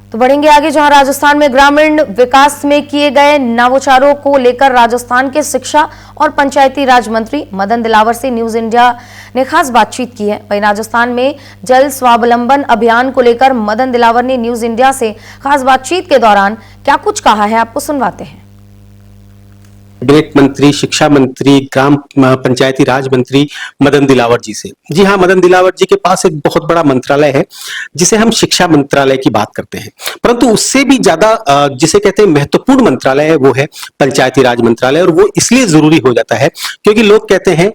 तो बढ़ेंगे आगे, जहां राजस्थान में ग्रामीण विकास में किए गए नवाचारों को लेकर राजस्थान के शिक्षा और पंचायती राज मंत्री मदन दिलावर से न्यूज इंडिया ने खास बातचीत की है। वहीं राजस्थान में जल स्वावलंबन अभियान को लेकर मदन दिलावर ने न्यूज इंडिया से खास बातचीत के दौरान क्या कुछ कहा है, आपको सुनवाते हैं। कैबिनेट मंत्री, शिक्षा मंत्री, ग्राम पंचायती राज मंत्री मदन दिलावर जी से। जी हाँ, मदन दिलावर जी के पास एक बहुत बड़ा मंत्रालय है जिसे हम शिक्षा मंत्रालय की बात करते हैं, परंतु उससे भी ज्यादा जिसे कहते हैं महत्वपूर्ण मंत्रालय है वो है पंचायती राज मंत्रालय। और वो इसलिए जरूरी हो जाता है क्योंकि लोग कहते हैं,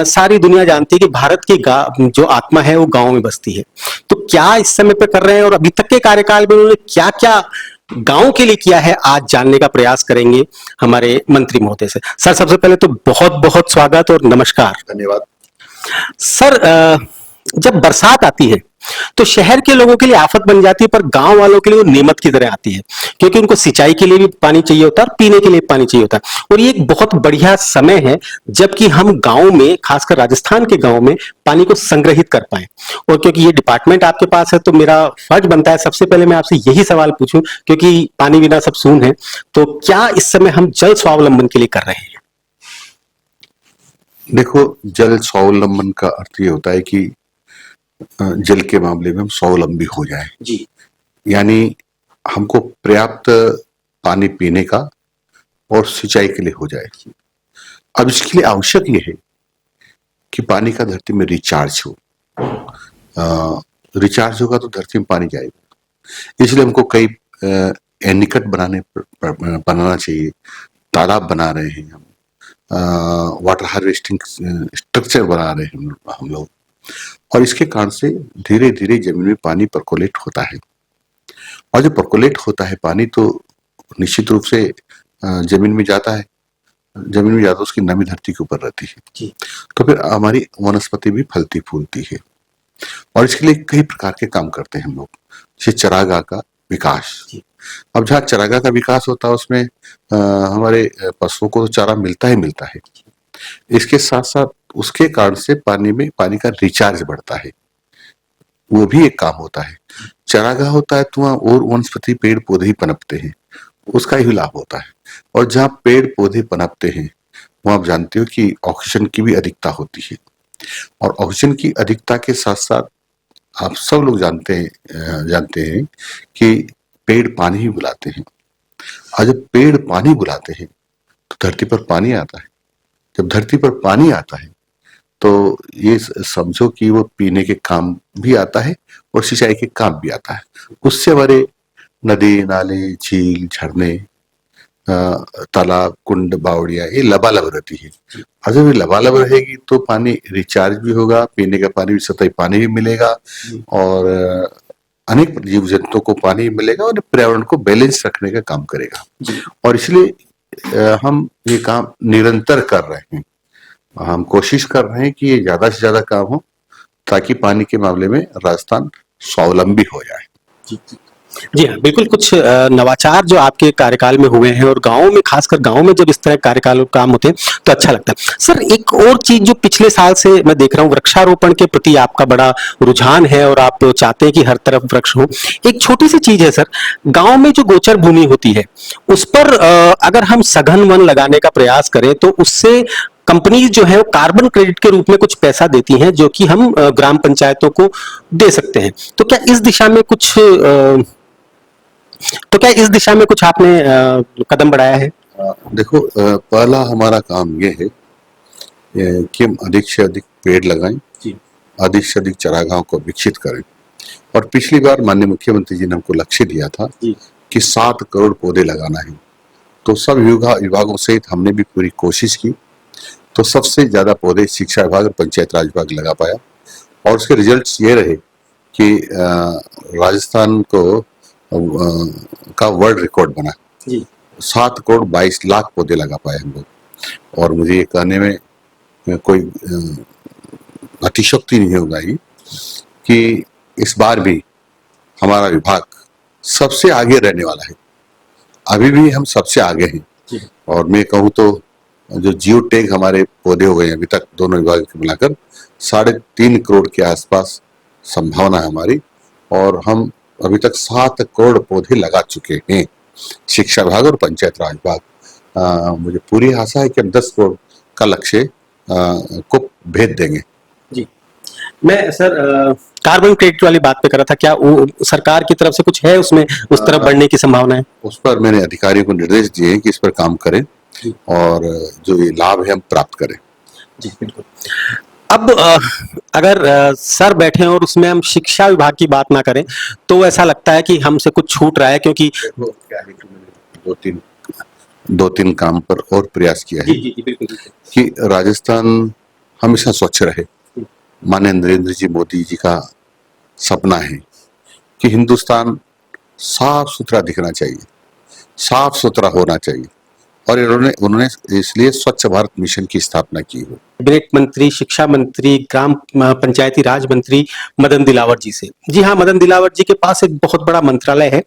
सारी दुनिया जानती है कि भारत की जो आत्मा है वो गाँव में बसती है। तो क्या इस समय पे कर रहे हैं और अभी तक के कार्यकाल में उन्होंने क्या क्या गांव के लिए किया है, आज जानने का प्रयास करेंगे हमारे मंत्री महोदय से। सर, सबसे पहले तो बहुत बहुत स्वागत और नमस्कार। धन्यवाद सर। जब बरसात आती है तो शहर के लोगों के लिए आफत बन जाती है, पर गांव वालों के लिए वो नेमत की तरह आती है, क्योंकि उनको सिंचाई के लिए भी पानी चाहिए होता है और पीने के लिए पानी चाहिए होता है। और ये एक बहुत बढ़िया समय है जबकि हम गांव में, खासकर राजस्थान के गांव में, पानी को संग्रहित कर पाए। और क्योंकि ये डिपार्टमेंट आपके पास है तो मेरा फर्ज बनता है सबसे पहले मैं आपसे यही सवाल पूछूं, क्योंकि पानी बिना सब सून है। तो क्या इस समय हम जल स्वावलंबन के लिए कर रहे हैं? देखो, जल स्वावलंबन का अर्थ ये होता है कि जल के मामले में हम स्वावलंबी हो जाए जी। यानी हमको पर्याप्त पानी पीने का और सिंचाई के लिए हो जाए। अब इसके लिए आवश्यक ये है कि पानी का धरती में रिचार्ज हो। रिचार्ज होगा तो धरती में पानी जाएगा। इसलिए हमको कई एनीकट बनाना चाहिए। तालाब बना रहे हैं हम, वाटर हार्वेस्टिंग स्ट्रक्चर बना रहे हैं हम लोग, और इसके कारण से धीरे धीरे जमीन में पानी परकोलेट होता है। और जब परकोलेट होता है पानी तो निश्चित रूप से जमीन में जाता है। जमीन में जाता उसकी नमी धरती के ऊपर रहती है, तो फिर हमारी वनस्पति भी फलती फूलती है। और इसके लिए कई प्रकार के काम करते हैं हम लोग, जैसे चरागाह का विकास। अब जहाँ चरागाह का विकास होता है उसमें हमारे पशुओं को तो चारा मिलता है। इसके साथ साथ उसके कारण से पानी का रिचार्ज बढ़ता है, वो भी एक काम होता है। चरागाह होता है तो वहाँ और वनस्पति पेड़ पौधे ही पनपते हैं, उसका ही लाभ होता है। और जहाँ पेड़ पौधे पनपते हैं वहाँ आप जानते हो कि ऑक्सीजन की भी अधिकता होती है। और ऑक्सीजन की अधिकता के साथ साथ आप सब लोग जानते हैं कि पेड़ पानी ही बुलाते हैं। और जब पेड़ पानी बुलाते हैं तो धरती पर पानी आता है। जब धरती पर पानी आता है तो ये समझो कि वो पीने के काम भी आता है और सिंचाई के काम भी आता है। उससे हमारे नदी, नाले, झील, झरने, तालाब, कुंड, बावड़िया ये लबालब रहती है। और जब ये लबालब रहेगी तो पानी रिचार्ज भी होगा, पीने का पानी भी, सतही पानी भी मिलेगा और अनेक जीव जंतुओं को पानी मिलेगा और पर्यावरण को बैलेंस रखने का काम करेगा। और इसलिए हम ये काम निरंतर कर रहे हैं। हम कोशिश कर रहे हैं कि ये ज्यादा से ज्यादा काम हो ताकि पानी के मामले में राजस्थान स्वावलंबी हो जाए। जी हाँ, बिल्कुल। कुछ नवाचार जो आपके कार्यकाल में हुए हैं और गांवों में, खासकर गांवों में जब इस तरह कार्यकाल काम होते हैं तो अच्छा लगता है। सर, एक और चीज जो पिछले साल से मैं देख रहा हूँ, वृक्षारोपण के प्रति आपका बड़ा रुझान है और आप चाहते हैं कि हर तरफ वृक्ष हो। एक छोटी सी चीज है सर, गाँव में जो गोचर भूमि होती है उस पर अगर हम सघन वन लगाने का प्रयास करें तो उससे कंपनीज जो है वो कार्बन क्रेडिट के रूप में कुछ पैसा देती हैं, जो कि हम ग्राम पंचायतों को दे सकते हैं। तो क्या इस दिशा में कुछ आपने कदम बढ़ाया है? देखो, पहला हमारा काम ये है कि हम अधिक से अधिक पेड़ लगाएं, अधिक से अधिक चरागाहों को विकसित करें। और पिछली बार माननीय मुख्यमंत्री जी ने हमको लक्ष्य दिया था कि 7 करोड़ पौधे लगाना है। तो सब विभागों सहित हमने भी पूरी कोशिश की। तो सबसे ज्यादा पौधे शिक्षा विभाग और पंचायत राज विभाग लगा पाया। और उसके रिजल्ट्स ये रहे कि राजस्थान को का वर्ल्ड रिकॉर्ड बना। 7 करोड़ 22 लाख पौधे लगा पाए हम लोग। और मुझे ये कहने में कोई अतिशयोक्ति नहीं होगा ये कि इस बार भी हमारा विभाग सबसे आगे रहने वाला है। अभी भी हम सबसे आगे हैं। और मैं कहूँ तो जो जियो टैग हमारे पौधे हो गए अभी तक दोनों विभाग के मिलाकर 3.5 करोड़ के आसपास संभावना है हमारी। और हम अभी तक 7 करोड़ पौधे लगा चुके हैं शिक्षा विभाग और पंचायत राज विभाग। मुझे पूरी आशा है कि हम 10 करोड़ का लक्ष्य को भेज देंगे। जी, मैं सर कार्बन क्रेडिट वाली बात पे कर रहा था, क्या वो सरकार की तरफ से कुछ है उसमें उस तरफ बढ़ने की संभावना है? उस पर मैंने अधिकारियों को निर्देश दिए हैं कि इस पर काम करें और जो ये लाभ है हम प्राप्त करें। जी बिल्कुल। अब अगर सर बैठे और उसमें हम शिक्षा विभाग की बात ना करें तो ऐसा लगता है कि हमसे कुछ छूट रहा है, क्योंकि क्या है कि मैंने दो तीन काम पर और प्रयास किया है जी बिल्कुल कि राजस्थान हमेशा स्वच्छ रहे। माननीय नरेंद्र जी मोदी जी का सपना है कि हिंदुस्तान साफ सुथरा दिखना चाहिए, साफ सुथरा होना चाहिए और उन्होंने इसलिए स्वच्छ भारत मिशन की स्थापना की है। कैबिनेट मंत्री, शिक्षा मंत्री, ग्राम पंचायती राज मंत्री मदन दिलावर जी से। जी हाँ, मदन दिलावर जी के पास एक बहुत बड़ा मंत्रालय है